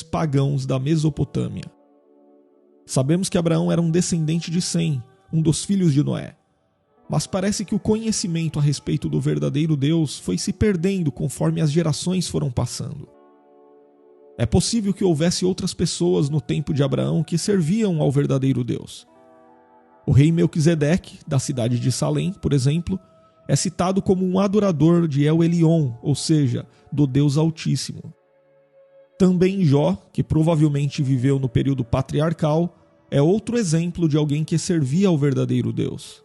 pagãos da Mesopotâmia. Sabemos que Abraão era um descendente de Sem, um dos filhos de Noé. Mas parece que o conhecimento a respeito do verdadeiro Deus foi se perdendo conforme as gerações foram passando. É possível que houvesse outras pessoas no tempo de Abraão que serviam ao verdadeiro Deus. O rei Melquisedeque, da cidade de Salém, por exemplo, é citado como um adorador de El Elyon, ou seja, do Deus Altíssimo. Também Jó, que provavelmente viveu no período patriarcal, é outro exemplo de alguém que servia ao verdadeiro Deus.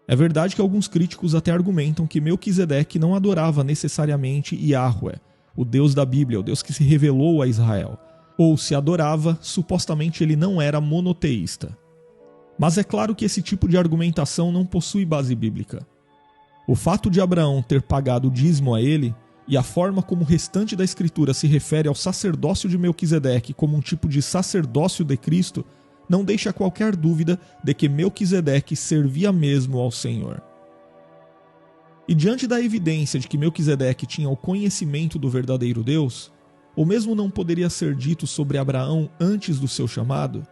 É verdade que alguns críticos até argumentam que Melquisedeque não adorava necessariamente Yahweh, o Deus da Bíblia, o Deus que se revelou a Israel. Ou, se adorava, supostamente ele não era monoteísta. Mas é claro que esse tipo de argumentação não possui base bíblica. O fato de Abraão ter pagado o dízimo a ele, e a forma como o restante da Escritura se refere ao sacerdócio de Melquisedeque como um tipo de sacerdócio de Cristo, não deixa qualquer dúvida de que Melquisedeque servia mesmo ao Senhor. E diante da evidência de que Melquisedeque tinha o conhecimento do verdadeiro Deus, o mesmo não poderia ser dito sobre Abraão antes do seu chamado?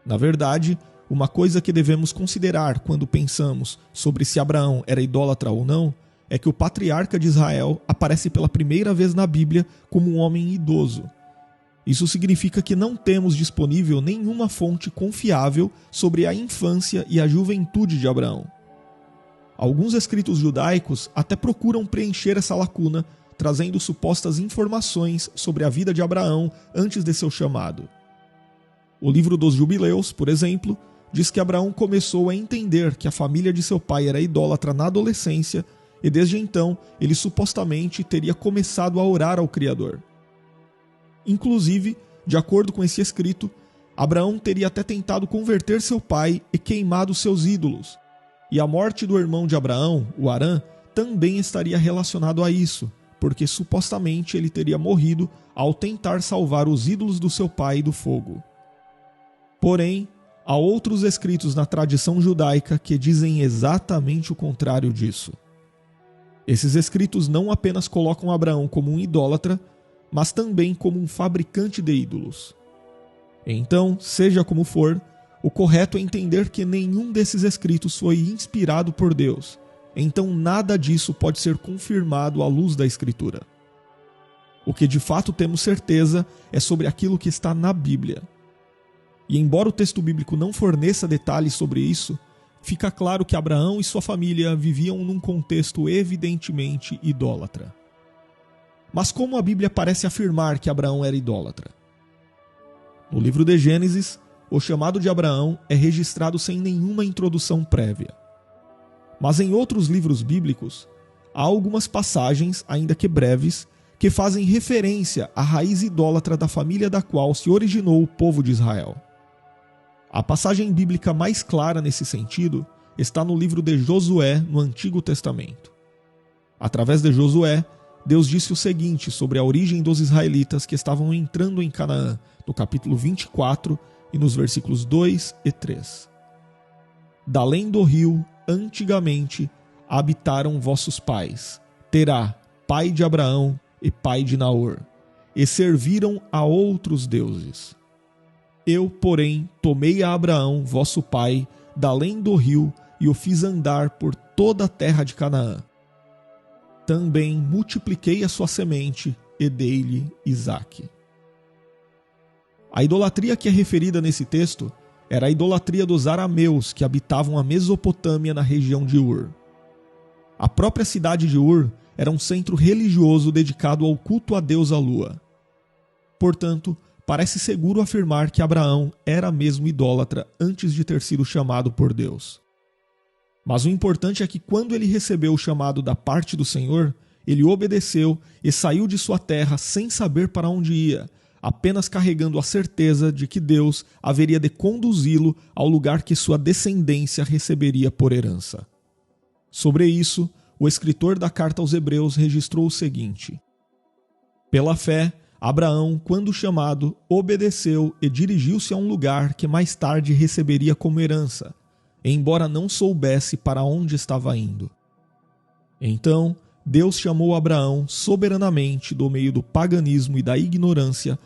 Na verdade, uma coisa que devemos considerar quando pensamos sobre se Abraão era idólatra ou não, é que o patriarca de Israel aparece pela primeira vez na Bíblia como um homem idoso. Isso significa que não temos disponível nenhuma fonte confiável sobre a infância e a juventude de Abraão. Alguns escritos judaicos até procuram preencher essa lacuna, trazendo supostas informações sobre a vida de Abraão antes de seu chamado. O livro dos Jubileus, por exemplo, diz que Abraão começou a entender que a família de seu pai era idólatra na adolescência e desde então ele supostamente teria começado a orar ao Criador. Inclusive, de acordo com esse escrito, Abraão teria até tentado converter seu pai e queimado seus ídolos. E a morte do irmão de Abraão, o Harã, também estaria relacionado a isso, porque supostamente ele teria morrido ao tentar salvar os ídolos do seu pai do fogo. Porém, há outros escritos na tradição judaica que dizem exatamente o contrário disso. Esses escritos não apenas colocam Abraão como um idólatra, mas também como um fabricante de ídolos. Então, seja como for, o correto é entender que nenhum desses escritos foi inspirado por Deus, então nada disso pode ser confirmado à luz da Escritura. O que de fato temos certeza é sobre aquilo que está na Bíblia. E embora o texto bíblico não forneça detalhes sobre isso, fica claro que Abraão e sua família viviam num contexto evidentemente idólatra. Mas como a Bíblia parece afirmar que Abraão era idólatra? No livro de Gênesis, o chamado de Abraão é registrado sem nenhuma introdução prévia. Mas em outros livros bíblicos, há algumas passagens, ainda que breves, que fazem referência à raiz idólatra da família da qual se originou o povo de Israel. A passagem bíblica mais clara nesse sentido está no livro de Josué, no Antigo Testamento. Através de Josué, Deus disse o seguinte sobre a origem dos israelitas que estavam entrando em Canaã, no capítulo 24 e nos versículos 2 e 3. Dalém do rio, antigamente, habitaram vossos pais, Terá, pai de Abraão e pai de Naor, e serviram a outros deuses. Eu, porém, tomei a Abraão, vosso pai, dalém do rio, e o fiz andar por toda a terra de Canaã. Também multipliquei a sua semente e dei-lhe Isaque. A idolatria que é referida nesse texto era a idolatria dos arameus que habitavam a Mesopotâmia na região de Ur. A própria cidade de Ur era um centro religioso dedicado ao culto à deusa Lua. Portanto, parece seguro afirmar que Abraão era mesmo idólatra antes de ter sido chamado por Deus. Mas o importante é que quando ele recebeu o chamado da parte do Senhor, ele obedeceu e saiu de sua terra sem saber para onde ia, apenas carregando a certeza de que Deus haveria de conduzi-lo ao lugar que sua descendência receberia por herança. Sobre isso, o escritor da carta aos Hebreus registrou o seguinte: pela fé, Abraão, quando chamado, obedeceu e dirigiu-se a um lugar que mais tarde receberia como herança, embora não soubesse para onde estava indo. Então, Deus chamou Abraão soberanamente do meio do paganismo e da ignorância